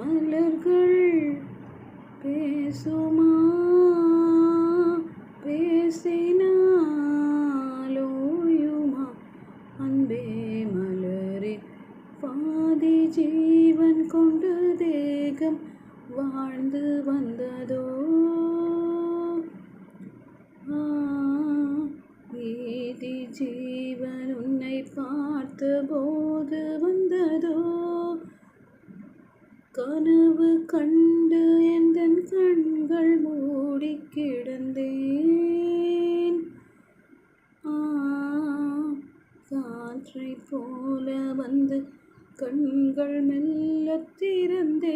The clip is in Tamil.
மலர்கள் பேசுமா பேசினாலோயுமா அன்பே மலரே பாதி ஜீவன் கொண்டு தேகம் வாழ்ந்து வந்ததோ மீதி ஜீவன் உன்னை பார்த்த போது வந்ததோ கனவு கண்டு எந்தன் கண்கள் மூடி கிடந்தேன் காற்றை போல வந்து கண்கள் மெல்ல திறந்தேன்